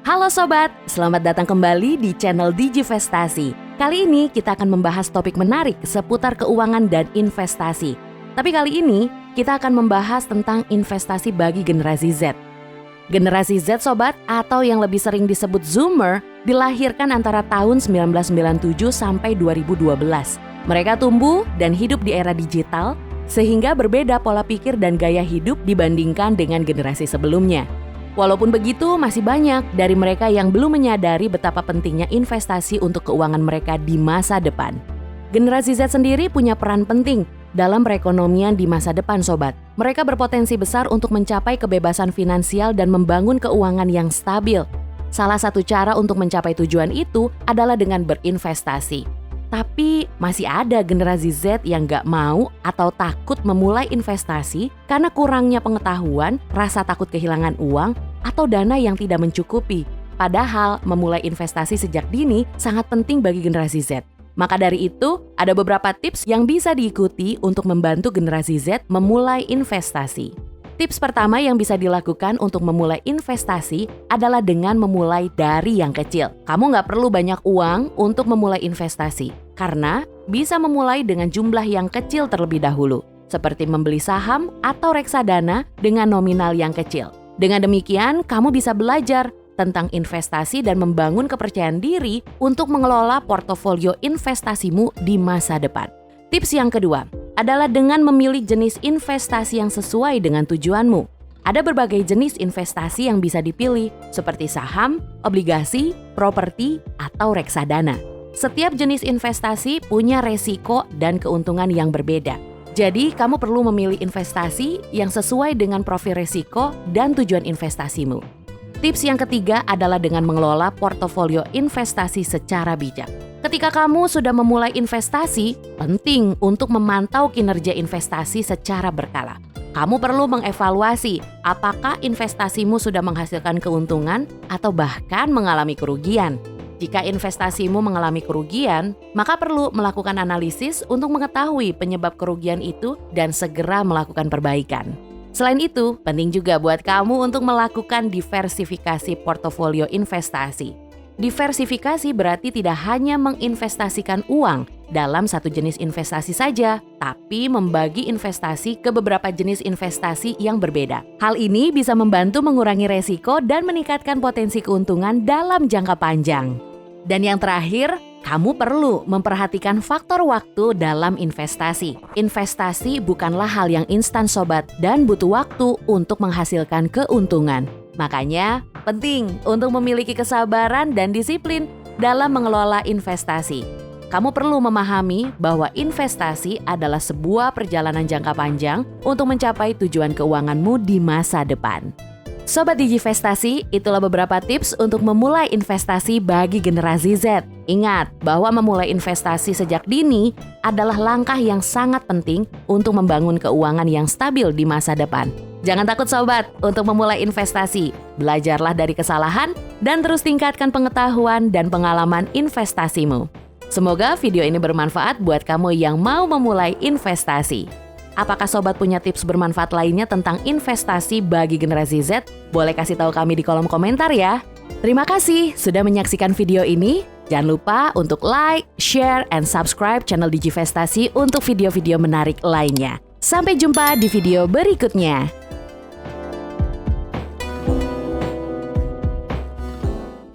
Halo Sobat, selamat datang kembali di channel Digivestasi. Kali ini kita akan membahas topik menarik seputar keuangan dan investasi. Tapi kali ini kita akan membahas tentang investasi bagi generasi Z. Generasi Z Sobat, atau yang lebih sering disebut Zoomer, dilahirkan antara tahun 1997 sampai 2012. Mereka tumbuh dan hidup di era digital, sehingga berbeda pola pikir dan gaya hidup dibandingkan dengan generasi sebelumnya. Walaupun begitu, masih banyak dari mereka yang belum menyadari betapa pentingnya investasi untuk keuangan mereka di masa depan. Generasi Z sendiri punya peran penting dalam perekonomian di masa depan, Sobat. Mereka berpotensi besar untuk mencapai kebebasan finansial dan membangun keuangan yang stabil. Salah satu cara untuk mencapai tujuan itu adalah dengan berinvestasi. Tapi masih ada generasi Z yang gak mau atau takut memulai investasi karena kurangnya pengetahuan, rasa takut kehilangan uang, atau dana yang tidak mencukupi. Padahal memulai investasi sejak dini sangat penting bagi generasi Z. Maka dari itu, ada beberapa tips yang bisa diikuti untuk membantu generasi Z memulai investasi. Tips pertama yang bisa dilakukan untuk memulai investasi adalah dengan memulai dari yang kecil. Kamu nggak perlu banyak uang untuk memulai investasi, karena bisa memulai dengan jumlah yang kecil terlebih dahulu, seperti membeli saham atau reksadana dengan nominal yang kecil. Dengan demikian, kamu bisa belajar tentang investasi dan membangun kepercayaan diri untuk mengelola portofolio investasimu di masa depan. Tips yang kedua adalah dengan memilih jenis investasi yang sesuai dengan tujuanmu. Ada berbagai jenis investasi yang bisa dipilih, seperti saham, obligasi, properti, atau reksadana. Setiap jenis investasi punya resiko dan keuntungan yang berbeda. Jadi, kamu perlu memilih investasi yang sesuai dengan profil resiko dan tujuan investasimu. Tips yang ketiga adalah dengan mengelola portofolio investasi secara bijak. Ketika kamu sudah memulai investasi, penting untuk memantau kinerja investasi secara berkala. Kamu perlu mengevaluasi apakah investasimu sudah menghasilkan keuntungan atau bahkan mengalami kerugian. Jika investasimu mengalami kerugian, maka perlu melakukan analisis untuk mengetahui penyebab kerugian itu dan segera melakukan perbaikan. Selain itu, penting juga buat kamu untuk melakukan diversifikasi portofolio investasi. Diversifikasi berarti tidak hanya menginvestasikan uang dalam satu jenis investasi saja, tapi membagi investasi ke beberapa jenis investasi yang berbeda. Hal ini bisa membantu mengurangi resiko dan meningkatkan potensi keuntungan dalam jangka panjang. Dan yang terakhir, kamu perlu memperhatikan faktor waktu dalam investasi. Investasi bukanlah hal yang instan, Sobat, dan butuh waktu untuk menghasilkan keuntungan. Makanya, penting untuk memiliki kesabaran dan disiplin dalam mengelola investasi. Kamu perlu memahami bahwa investasi adalah sebuah perjalanan jangka panjang untuk mencapai tujuan keuanganmu di masa depan. Sobat Digivestasi, itulah beberapa tips untuk memulai investasi bagi generasi Z. Ingat bahwa memulai investasi sejak dini adalah langkah yang sangat penting untuk membangun keuangan yang stabil di masa depan. Jangan takut Sobat untuk memulai investasi. Belajarlah dari kesalahan dan terus tingkatkan pengetahuan dan pengalaman investasimu. Semoga video ini bermanfaat buat kamu yang mau memulai investasi. Apakah Sobat punya tips bermanfaat lainnya tentang investasi bagi generasi Z? Boleh kasih tahu kami di kolom komentar ya. Terima kasih sudah menyaksikan video ini. Jangan lupa untuk like, share, and subscribe channel Digivestasi untuk video-video menarik lainnya. Sampai jumpa di video berikutnya.